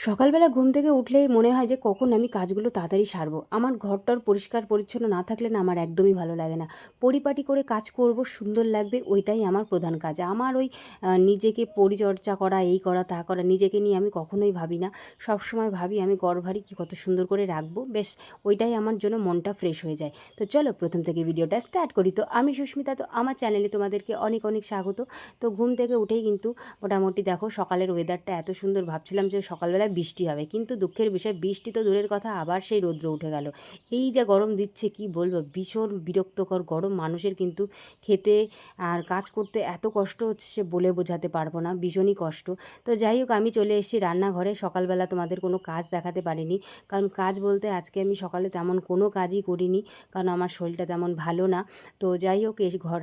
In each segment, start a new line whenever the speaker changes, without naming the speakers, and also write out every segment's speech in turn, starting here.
সকালবেলা ঘুম থেকে উঠলেই মনে হয় যে কখন আমি কাজগুলো তাড়াতাড়ি সারবো। আমার ঘরটর পরিষ্কার পরিচ্ছন্ন না থাকলে না আমার একদমই ভালো লাগে না। পরিপাটি করে কাজ করব, সুন্দর লাগবে, ওইটাই আমার প্রধান কাজ। আমার ওই নিজেকে পরিচর্যা করা, এই করা, তা করা, নিজেকে নিয়ে আমি কখনোই ভাবি না। সবসময় ভাবি আমি ঘরবাড়ি কী কত সুন্দর করে রাখবো, বেশ ওইটাই আমার জন্য মনটা ফ্রেশ হয়ে যায়। তো চলো প্রথম থেকে ভিডিওটা স্টার্ট করি। তো আমি সুস্মিতা, তো আমার চ্যানেলে তোমাদেরকে অনেক অনেক স্বাগত। তো ঘুম থেকে উঠেই কিন্তু মোটামুটি দেখো সকালের ওয়েদারটা এত সুন্দর, ভাবছিলাম যে সকালবেলা বৃষ্টি হবে, কিন্তু দুঃখের বিষয় বৃষ্টি তো দূরের কথা, আবার সেই রৌদ্র উঠে গেল। এই যা গরম দিচ্ছে কি বলবো, ভীষণ বিরক্তকর গরম। মানুষের কিন্তু খেতে আর কাজ করতে এত কষ্ট হচ্ছে সে বলে বোঝাতে পারবো না, ভীষণই কষ্ট। তো যাই হোক, আমি চলে এসেছি রান্নাঘরে। সকালবেলা তোমাদের কোনো কাজ দেখাতে পারিনি, কারণ কাজ বলতে আজকে আমি সকালে তেমন কোনো কাজই করিনি, কারণ আমার শরীরটা তেমন ভালো না। তো যাই হোক,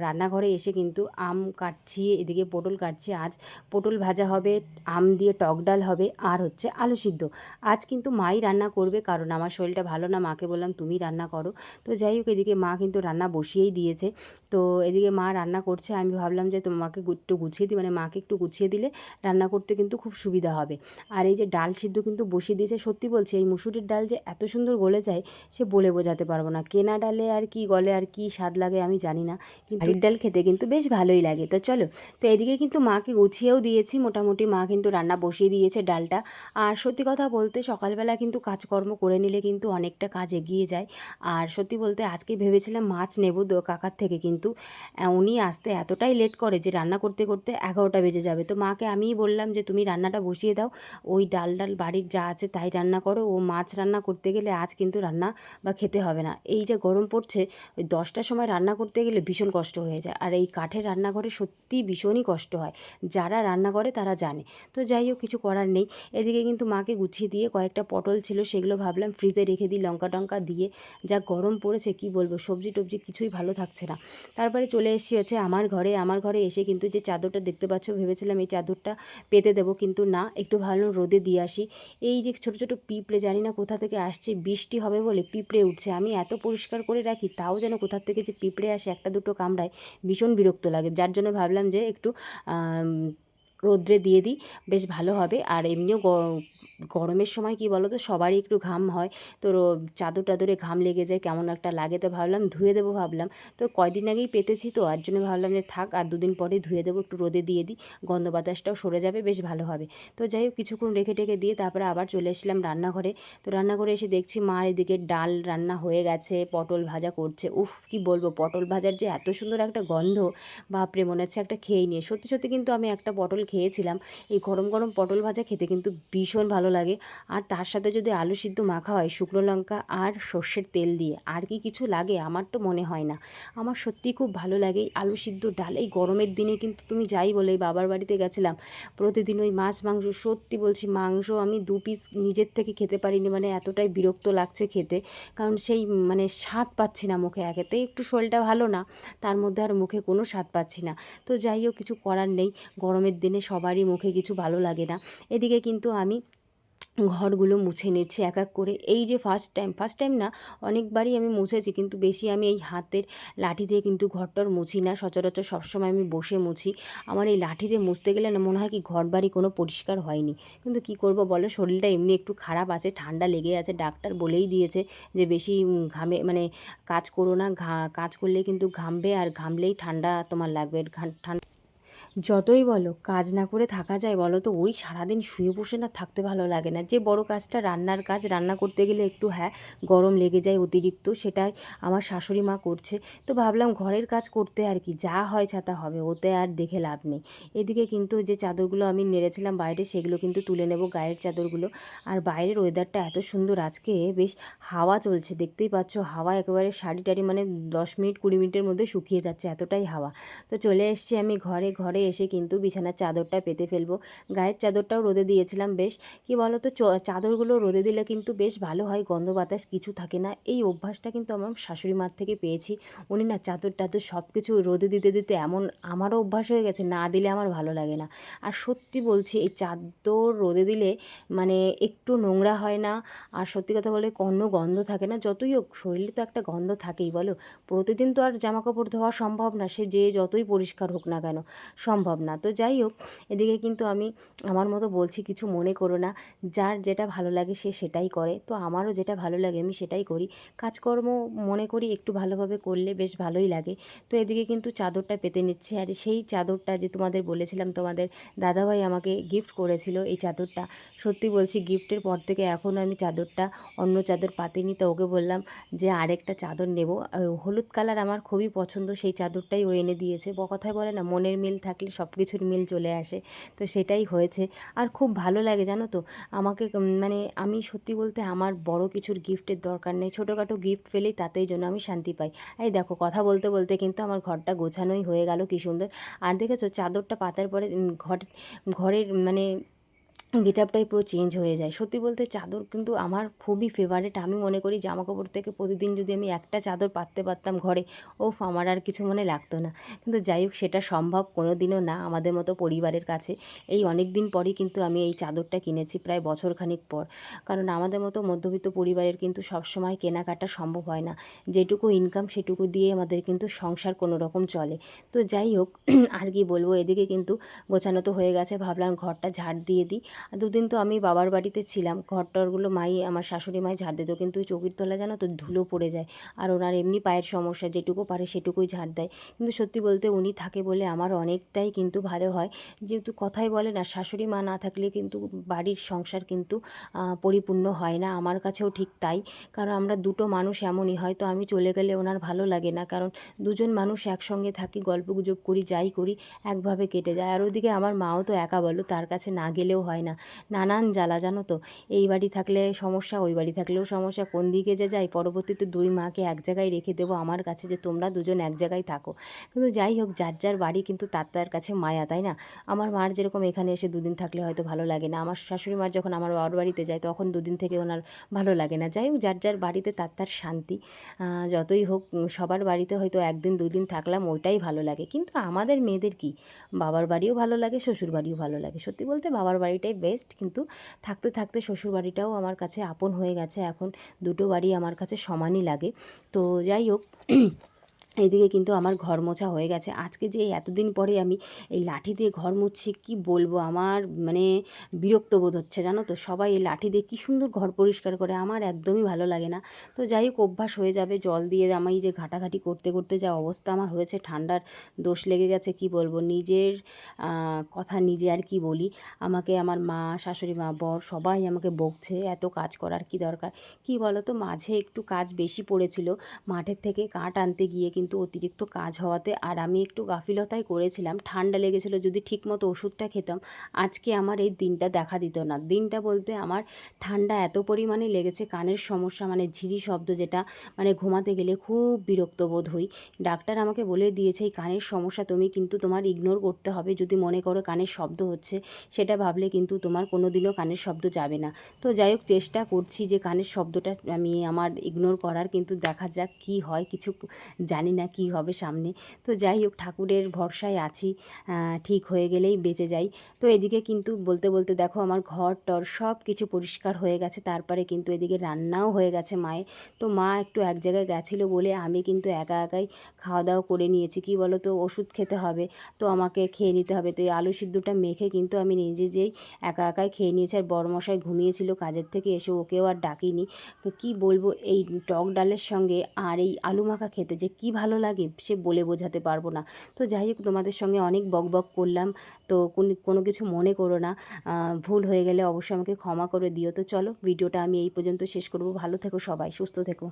রান্নাঘরে এসে কিন্তু আম কাটছি, এদিকে পটল কাটছি। আজ পটল ভাজা হবে, আম দিয়ে টক ডাল হবে, আর হচ্ছে আলু সিদ্ধ। আজ কিন্তু মাই রান্না করবে, কারণ আমার শরীরটা ভালো না, মাকে বললাম তুমি রান্না করো। তো যাই হোক, এদিকে মা কিন্তু রান্না বসিয়েই দিয়েছে। তো এদিকে মা রান্না করছে, আমি ভাবলাম যে তোমাকে একটু গুছিয়ে দিই, মানে মাকে একটু গুছিয়ে দিলে রান্না করতে কিন্তু খুব সুবিধা হবে। আর এই যে ডাল সিদ্ধ কিন্তু বসিয়ে দিয়েছে। সত্যি বলছি, এই মুসুরির ডাল যে এত সুন্দর গলে যায় সে বলে বোঝাতে পারবো না। কেনা ডালে আর কি গলে আর কি স্বাদ লাগে আমি জানি না, কিন্তু বাড়ির ডাল খেতে কিন্তু বেশ ভালোই লাগে। তো চলো, তো এদিকে কিন্তু মাকে গুছিয়েও দিয়েছি, মোটামুটি মা কিন্তু রান্না বসিয়ে দিয়েছে ডালটা। আর সত্যি কথা বলতে সকালবেলা কিন্তু কাজকর্ম করে নিলে কিন্তু অনেকটা কাজ এগিয়ে যায়। আর সত্যি বলতে আজকে ভেবেছিলাম মাছ নেব কাকার থেকে, কিন্তু উনি আসতে এতটাই লেট করে যে রান্না করতে করতে 11টা বেজে যাবে। তো মাকে আমিই বললাম যে তুমি রান্নাটা বসিয়ে দাও, ওই ডাল বাড়ির যা আছে তাই রান্না করো, ও মাছ রান্না করতে গেলে আজ কিন্তু রান্না বা খেতে হবে না। এই যে গরম পড়ছে, ওই 10টার সময় রান্না করতে গেলে ভীষণ কষ্ট হয়ে যায়। আর এই কাঠের রান্নাঘরে সত্যি ভীষণই কষ্ট হয়, যারা রান্না করে তারা জানে। তো যাই হোক, কিছু করার নেই। এদিকে কিন্তু মাকে গুছিয়ে দিয়ে কয়েকটা পটল ছিল, সেগুলো ভাবলাম ফ্রিজে রেখে দিই লঙ্কা টঙ্কা দিয়ে। যা গরম পড়েছে কি বলবো, সবজি টবজি কিছুই ভালো থাকছে না। তারপরে চলে এসেছি হচ্ছে আমার ঘরে। আমার ঘরে এসে কিন্তু যে চাদরটা দেখতে পাচ্ছ, ভেবেছিলাম এই চাদরটা পেতে দেবো, কিন্তু না, একটু ভালো রোদে দিয়ে আসি। এই যে ছোটো ছোটো পিঁপড়ে, জানি না কোথা থেকে আসছে, বৃষ্টি হবে বলে পিঁপড়ে উঠছে। আমি এত পরিষ্কার করে রাখি, তাও যেন কোথার থেকে যে পিঁপড়ে আসে, একটা দুটো কামড়ায়, ভীষণ বিরক্ত লাগে। যার জন্য ভাবলাম যে একটু রোদ্রে দিয়ে দিই, বেশ ভালো হবে। আর এমনিও গরমের সময় কি বলো তো, সবারই একটু ঘাম হয়, তো চাদর টাদরে ঘাম লেগে যায়, কেমন একটা লাগে। তো ভাবলাম ধুয়ে দেবো, ভাবলাম তো কয়দিন আগেই পেতেছি, তো আর জন্য ভাবলাম যে থাক, আর দুদিন পরে ধুয়ে দেবো, একটু রোদে দিয়ে দিই, গন্ধ বাতাসটাও সরে যাবে, বেশ ভালো হবে। তো যাই হোক, কিছুক্ষণ রেখে টেখে দিয়ে তারপরে আবার চলে এসেছিলাম রান্নাঘরে। তো রান্নাঘরে এসে দেখছি মার এদিকে ডাল রান্না হয়ে গেছে, পটল ভাজা করছে। উফ, কি বলবো, পটল ভাজার যে এত সুন্দর একটা গন্ধ, বাপরে, মনে হচ্ছে একটা খেয়েই নিয়ে। সত্যি সত্যি কিন্তু আমি একটা পটল খেয়েছিলাম। এই গরম গরম পটল ভাজা খেতে কিন্তু ভীষণ ভালো লাগে। আর তার সাথে যদি আলু সিদ্ধ মাখা হয় শুকনো লঙ্কা আর সর্ষের তেল দিয়ে, আর কি কিছু লাগে আমার তো মনে হয় না। আমার সত্যিই খুব ভালো লাগে এই আলু সিদ্ধ ডাল। এই গরমের দিনে কিন্তু তুমি যাই বলে, এই বাবার বাড়িতে গেছিলাম, প্রতিদিন ওই মাছ মাংস, সত্যি বলছি মাংস আমি 2 পিস নিজের থেকে খেতে পারিনি, মানে এতটাই বিরক্ত লাগছে খেতে। কারণ সেই মানে স্বাদ পাচ্ছি না মুখে, একেতেই একটু শরীরটা ভালো না, তার মধ্যে আর মুখে কোনো স্বাদ পাচ্ছি না। তো যাই হোক, কিছু করার নেই, গরমের দিনে সবারই মুখে কিছু ভালো লাগে না। এদিকে কিন্তু আমি ঘরগুলো মুছে নিচ্ছি এক এক করে। এই যে ফার্স্ট টাইম না, অনেকবারই আমি মুছেছি, কিন্তু বেশি আমি এই হাতের লাঠি দিয়ে কিন্তু ঘরটর মুছি না, সচরাচর সবসময় আমি বসে মুছি। আমার এই লাঠি দিয়ে মুছতে গেলে না মনে হয় কি ঘর বাড়ি কোনো পরিষ্কার হয়নি। কিন্তু কি করব বলো, শরীরটা এমনি একটু খারাপ আছে, ঠান্ডা লেগে আছে। ডাক্তার বলেই দিয়েছে যে বেশি ঘামে মানে কাজ করো না, কাজ করলে কিন্তু ঘামবে, আর ঘামলেই ঠান্ডা তোমার লাগবে। ঠান্ডা যতই বলো কাজ না করে থাকা যায় বলো তো, ওই সারাদিন শুয়ে বসে না থাকতে ভালো লাগে না। যে বড় কাজটা রান্নার কাজ, রান্না করতে গেলে একটু হ্যাঁ গরম লেগে যায় অতিরিক্ত, সেটাই আমার শাশুড়ি মা করছে। তো ভাবলাম ঘরের কাজ করতে আর কি, যা হয় ছাতা হবে, ওতে আর দেখে লাভ নেই। এদিকে কিন্তু যে চাদরগুলো আমি নেড়েছিলাম বাইরে, সেগুলো কিন্তু তুলে নেব, গায়ের চাদরগুলো। আর বাইরের ওয়েদারটা এত সুন্দর আজকে, বেশ হাওয়া চলছে, দেখতেই পাচ্ছ, হাওয়া একেবারে শাড়ি টাড়ি মানে 10 মিনিট 20 মিনিটের মধ্যে শুকিয়ে যাচ্ছে, এতটাই হাওয়া। তো চলে এসেছি আমি ঘরে। ঘরে এসে কিন্তু বিছানার চাদরটা পেতে ফেলবো। গায়ের চাদরটাও রোদে দিয়েছিলাম বেশ। কি বলো তো, চাদরগুলো রোদে দিলে কিন্তু বেশ ভালো হয়, গন্ধ বাতাস কিছু থাকে না। এই অভ্যাসটা কিন্তু আমার শাশুড়ি মার থেকে পেয়েছি। উনি না চাদর টাদর সব কিছু রোদে দিতে দিতে এমন আমারও অভ্যাস হয়ে গেছে, না দিলে আমার ভালো লাগে না। আর সত্যি বলছি, এই চাদর রোদে দিলে মানে একটু নোংরা হয় না, আর সত্যি কথা বলে কোনো গন্ধ থাকে না। যতই হোক শরীরে তো একটা গন্ধ থাকেই বলো, প্রতিদিন তো আর জামাকাপড় ধোয়া সম্ভব না, সে যে যতই পরিষ্কার হোক না কেন। সম্ভব না। তো যাই হোক, এদিকে কিন্তু আমি আমার মতো বলছি, কিছু মনে করো না। যার যেটা ভালো লাগে সে সেটাই করে। তো আমারও যেটা ভালো লাগে আমি সেটাই করি। কাজকর্ম মনে করি একটু ভালোভাবে করলে বেশ ভালোই লাগে। তো এদিকে কিন্তু চাদরটা পেতে নিচ্ছি, আর সেই চাদরটা যে তোমাদের বলেছিলাম, তোমাদের দাদাভাই আমাকে গিফট করেছিল এই চাদরটা। সত্যি বলছি, গিফটের পর থেকে এখনও আমি চাদরটা, অন্য চাদর পাতিনি। তো ওকে বললাম যে আরেকটা চাদর নেব। হলুদ কালার আমার খুবই পছন্দ, সেই চাদরটাই ও এনে দিয়েছে। কথায় বলে না, মনের মিল থাকলে সব কিছুর মিল চলে আসে। তো সেটাই হয়েছে। আর খুব ভালো লাগে জানো তো আমাকে, মানে আমি সত্যি বলতে আমার বড় কিছুর গিফটের দরকার নেই, ছোটোখাটো গিফট পেলেই তাতেই জন্য আমি শান্তি পাই। এই দেখো, কথা বলতে বলতে কিন্তু আমার ঘরটা গোছানোই হয়ে গেল, কী সুন্দর। আর দেখেছো চাদরটা পাতার পরে ঘরের মানে গেটআপটাই পুরো চেঞ্জ হয়ে যায়। সত্যি বলতে চাদর কিন্তু আমার খুবই ফেভারিট। আমি মনে করি জামাকাপড় থেকে প্রতিদিন যদি আমি একটা চাদর পাততে পারতাম ঘরে, ওফ, আমার আর কিছু মনে লাগতো না। কিন্তু যাই হোক, সেটা সম্ভব কোনো দিনও না আমাদের মতো পরিবারের কাছে। এই অনেক দিন পরই কিন্তু আমি এই চাদরটা কিনেছি, প্রায় বছরখানিক পর। কারণ আমাদের মতো মধ্যবিত্ত পরিবারের কিন্তু সবসময় কেনাকাটা সম্ভব হয় না। যেটুকু ইনকাম সেটুকু দিয়ে আমাদের কিন্তু সংসার কোনো রকম চলে। তো যাই হোক, আর কি বলবো, এদিকে কিন্তু গোছানো তো হয়ে গেছে, ভাবলাম ঘরটা ঝাড় দিয়ে দিই। দুদিন তো আমি বাবার বাড়িতে ছিলাম, ঘরটরগুলো আমার শাশুড়ি মাই ঝাড় দিত, কিন্তু ওই চৌকির তলায় জানো তো ধুলো পড়ে যায়। আর ওনার এমনি পায়ের সমস্যা, যেটুকু পারে সেটুকুই ঝাড় দেয়। কিন্তু সত্যি বলতে উনি থাকে বলে আমার অনেকটাই কিন্তু ভালো হয়। যেহেতু কথাই বলে না, শাশুড়ি মা না থাকলে কিন্তু বাড়ির সংসার কিন্তু পরিপূর্ণ হয় না। আমার কাছেও ঠিক তাই। কারণ আমরা দুটো মানুষ এমনই, হয়তো আমি চলে গেলে ওনার ভালো লাগে না, কারণ দুজন মানুষ একসঙ্গে থাকি, গল্পগুজব করি, যাই করি একভাবে কেটে যায়। আর ওদিকে আমার মাও তো একা, বলো, তার কাছে না গেলেও হয় না। নানান জ্বালা জানো তো, এই বাড়ি থাকলে সমস্যা, ওই বাড়ি থাকলেও সমস্যা, কোন দিকে যে যাই। পরবর্তীতে দুই মাকে এক জায়গায় রেখে দেবো আমার কাছে, যে তোমরা দুজন এক জায়গায় থাকো। কিন্তু যাই হোক, যার যার বাড়ি কিন্তু তার তার কাছে মায়া, তাই না? আমার মার যেরকম এখানে এসে দুদিন থাকলে হয়তো ভালো লাগে না, আমার শাশুড়ি মার যখন আমার বাবার বাড়িতে যায় তখন দুদিন থেকে ওনার ভালো লাগে না। যাই হোক, যার যার বাড়িতে তার তার শান্তি। যতই হোক, সবার বাড়িতে হয়তো একদিন দুদিন থাকলাম, ওইটাই ভালো লাগে। কিন্তু আমাদের মেয়েদের কি, বাবার বাড়িও ভালো লাগে, শ্বশুর বাড়িও ভালো লাগে। সত্যি বলতে বাবার বাড়িটাই বেস্ট, কিন্তু থাকতে থাকতে শ্বশুর বাড়িটাও আমার কাছে আপন হয়ে গেছে এখন। দুটো বাড়ি আমার কাছে সমানই লাগে। তো যাই হোক, এইদিকে কিন্তু আমার ঘর মোছা হয়ে গেছে। আজকে যে এতদিন পরে আমি এই লাঠি দিয়ে ঘর মুছছি, কি বলবো, আমার মানে বিরক্ত বোধ হচ্ছে জানো তো। সবাই এই লাঠি দিয়ে কী সুন্দর ঘর পরিষ্কার করে, আমার একদমই ভালো লাগে না। তো যাই হোক, অভ্যাস হয়ে যাবে। জল দিয়ে আমি যে ঘাটাঘাটি করতে করতে যা অবস্থা আমার হয়েছে, ঠান্ডার দোষ লেগে গেছে, কি বলবো। নিজের কথা নিজে আর কি বলি। আমাকে আমার মা, শাশুড়ি মা, বর সবাই আমাকে বকছে, এত কাজ করার কি দরকার। কি বলো তো, মাঝে একটু কাজ বেশি পড়েছিল, মাঠের থেকে কাঠ আনতে গিয়ে কিন্তু অতিরিক্ত কাজ হওয়াতে, আর আমি একটু গাফিলতাই করেছিলাম, ঠান্ডা লেগেছিলো। যদি ঠিকমতো ওষুধটা খেতাম, আজকে আমার এই দিনটা দেখা দিত না। দিনটা বলতে আমার ঠান্ডা এত পরিমাণে লেগেছে, কানের সমস্যা, মানে ঝিঝি শব্দ, যেটা মানে ঘুমাতে গেলে খুব বিরক্ত বোধ হই। ডাক্তার আমাকে বলে দিয়েছে এই কানের সমস্যা তুমি কিন্তু তোমার ইগনোর করতে হবে। যদি মনে করো কানের শব্দ হচ্ছে, সেটা ভাবলে কিন্তু তোমার কোনো দিনও কানের শব্দ যাবে না। তো যাই হোক, চেষ্টা করছি যে কানের শব্দটা আমি আমার ইগনোর করার, কিন্তু দেখা যাক কি হয়, কিছু জানি না কি হবে সামনে। তো যাই হোক, ঠাকুরের ভরসায় আছি, ঠিক হয়ে গেলেই বেঁচে যাই। তো এদিকে কিন্তু বলতে বলতে দেখো আমার ঘর টর সব কিছু পরিষ্কার হয়ে গেছে, তারপরে কিন্তু এদিকে রান্নাও হয়ে গেছে মায়ের। তো মা একটু এক জায়গায় গেছিলো বলে আমি কিন্তু একা একাই খাওয়া দাওয়া করে নিয়েছি। কি বলো তো, ওষুধ খেতে হবে, তো আমাকে খেয়ে নিতে হবে। তো এই আলু সিদ্ধটা মেখে কিন্তু আমি নিজে যেই একা একাই খেয়ে নিয়েছি। আর বড়মশাই ঘুমিয়েছিল কাজের থেকে এসে, ওকেও আর ডাকিনি। তো কী বলবো, এই টক ডালের সঙ্গে আর এই আলু মাখা খেতে যে কী ভালো লাগে সে বলে বোঝাতে পারবো না। তো যাই হোক, তোমাদের সঙ্গে অনেক বকবক করলাম, তো কোনো কিছু মনে করো না। ভুল হয়ে গেলে অবশ্যই আমাকে ক্ষমা করে দিও। তো চলো, ভিডিওটা আমি এই পর্যন্ত শেষ করব। ভালো থেকো সবাই, সুস্থ থেকো।